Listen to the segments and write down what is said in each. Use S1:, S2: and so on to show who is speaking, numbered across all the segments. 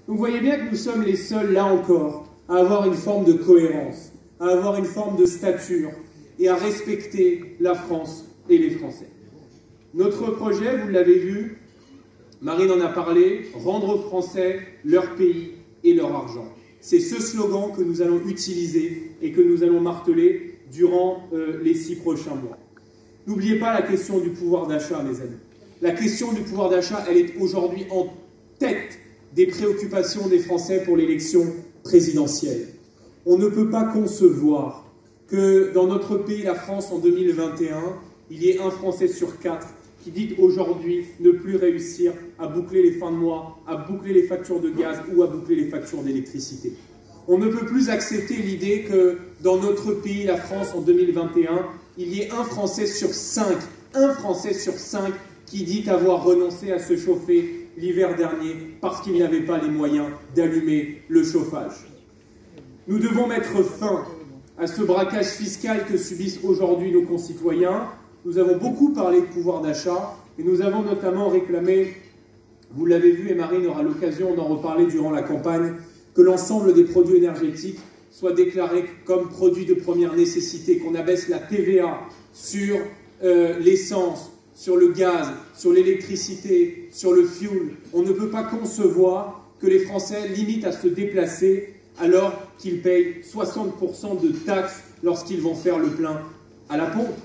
S1: Donc vous voyez bien que nous sommes les seuls, là encore, à avoir une forme de cohérence, à avoir une forme de stature et à respecter la France et les Français. Notre projet, vous l'avez vu, Marine en a parlé, rendre aux Français leur pays et leur argent. C'est ce slogan que nous allons utiliser et que nous allons marteler durant les 6 prochains mois. N'oubliez pas la question du pouvoir d'achat, mes amis. La question du pouvoir d'achat, elle est aujourd'hui en tête des préoccupations des Français pour l'élection présidentielle. On ne peut pas concevoir que dans notre pays, la France, en 2021, il y ait un Français sur 4 qui dit aujourd'hui ne plus réussir à boucler les fins de mois, à boucler les factures de gaz ou à boucler les factures d'électricité. On ne peut plus accepter l'idée que dans notre pays, la France, en 2021, il y ait un Français sur 5 qui dit avoir renoncé à se chauffer l'hiver dernier parce qu'il n'avait pas les moyens d'allumer le chauffage. Nous devons mettre fin à ce braquage fiscal que subissent aujourd'hui nos concitoyens. Nous avons beaucoup parlé de pouvoir d'achat et nous avons notamment réclamé, vous l'avez vu et Marine aura l'occasion d'en reparler durant la campagne, que l'ensemble des produits énergétiques soient déclarés comme produits de première nécessité, qu'on abaisse la TVA sur l'essence, sur le gaz, sur l'électricité, sur le fuel. On ne peut pas concevoir que les Français limitent à se déplacer alors qu'ils payent 60% de taxes lorsqu'ils vont faire le plein à la pompe.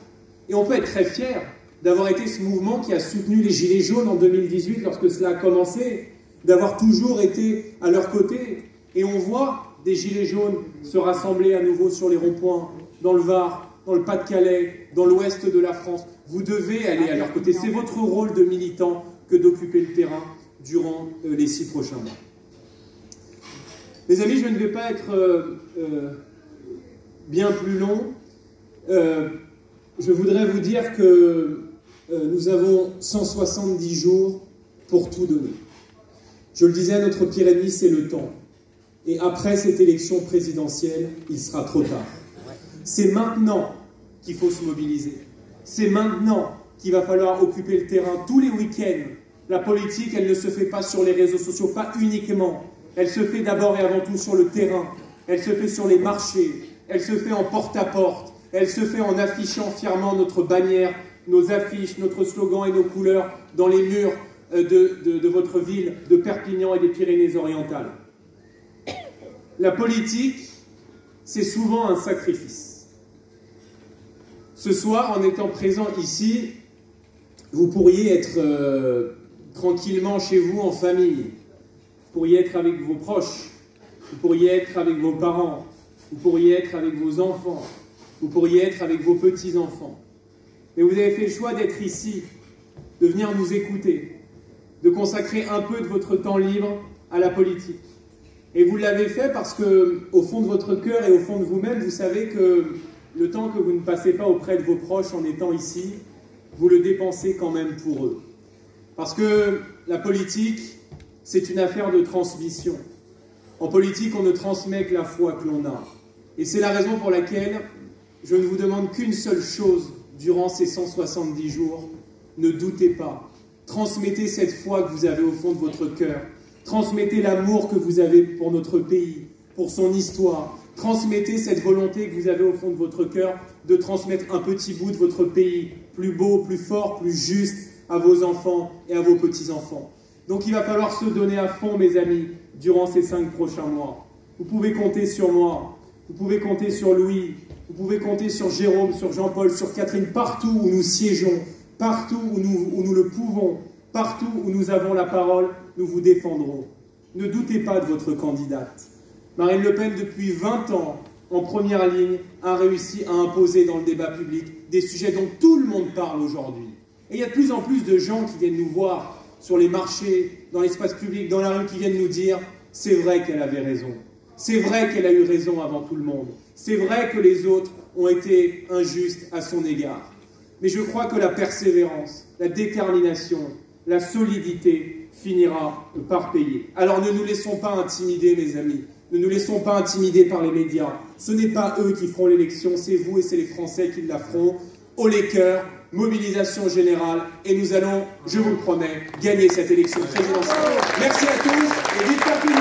S1: Et on peut être très fier d'avoir été ce mouvement qui a soutenu les Gilets jaunes en 2018 lorsque cela a commencé, d'avoir toujours été à leur côté. Et on voit des Gilets jaunes se rassembler à nouveau sur les ronds-points, dans le Var, dans le Pas-de-Calais, dans l'ouest de la France. Vous devez aller à leur côté. C'est votre rôle de militant que d'occuper le terrain durant les 6 prochains mois. Mes amis, je ne vais pas être bien plus long. Je voudrais vous dire que nous avons 170 jours pour tout donner. Je le disais, notre pire ennemi, c'est le temps. Et après cette élection présidentielle, il sera trop tard. C'est maintenant qu'il faut se mobiliser. C'est maintenant qu'il va falloir occuper le terrain tous les week-ends. La politique, elle ne se fait pas sur les réseaux sociaux, pas uniquement. Elle se fait d'abord et avant tout sur le terrain. Elle se fait sur les marchés. Elle se fait en porte-à-porte. Elle se fait en affichant fièrement notre bannière, nos affiches, notre slogan et nos couleurs dans les murs de votre ville, de Perpignan et des Pyrénées-Orientales. La politique, c'est souvent un sacrifice. Ce soir, en étant présent ici, vous pourriez être tranquillement chez vous en famille. Vous pourriez être avec vos proches. Vous pourriez être avec vos parents. Vous pourriez être avec vos enfants. Vous pourriez être avec vos petits-enfants. Mais vous avez fait le choix d'être ici, de venir nous écouter, de consacrer un peu de votre temps libre à la politique. Et vous l'avez fait parce que, au fond de votre cœur et au fond de vous-même, vous savez que le temps que vous ne passez pas auprès de vos proches en étant ici, vous le dépensez quand même pour eux. Parce que la politique, c'est une affaire de transmission. En politique, on ne transmet que la foi que l'on a. Et c'est la raison pour laquelle je ne vous demande qu'une seule chose durant ces 170 jours. Ne doutez pas. Transmettez cette foi que vous avez au fond de votre cœur. Transmettez l'amour que vous avez pour notre pays, pour son histoire. Transmettez cette volonté que vous avez au fond de votre cœur de transmettre un petit bout de votre pays, plus beau, plus fort, plus juste, à vos enfants et à vos petits-enfants. Donc il va falloir se donner à fond, mes amis, durant ces 5 prochains mois. Vous pouvez compter sur moi, vous pouvez compter sur Louis, vous pouvez compter sur Jérôme, sur Jean-Paul, sur Catherine, partout où nous siégeons, partout où nous le pouvons, partout où nous avons la parole, nous vous défendrons. Ne doutez pas de votre candidate. Marine Le Pen, depuis 20 ans, en première ligne, a réussi à imposer dans le débat public des sujets dont tout le monde parle aujourd'hui. Et il y a de plus en plus de gens qui viennent nous voir sur les marchés, dans l'espace public, dans la rue, qui viennent nous dire « c'est vrai qu'elle avait raison, c'est vrai qu'elle a eu raison avant tout le monde, c'est vrai que les autres ont été injustes à son égard ». Mais je crois que la persévérance, la détermination, la solidité finira par payer. Alors ne nous laissons pas intimider, mes amis. Ne nous laissons pas intimider par les médias. Ce n'est pas eux qui feront l'élection, c'est vous et c'est les Français qui la feront. Haut les cœurs, mobilisation générale, et nous allons, je vous le promets, gagner cette élection présidentielle. Merci à tous et vive Perpignan!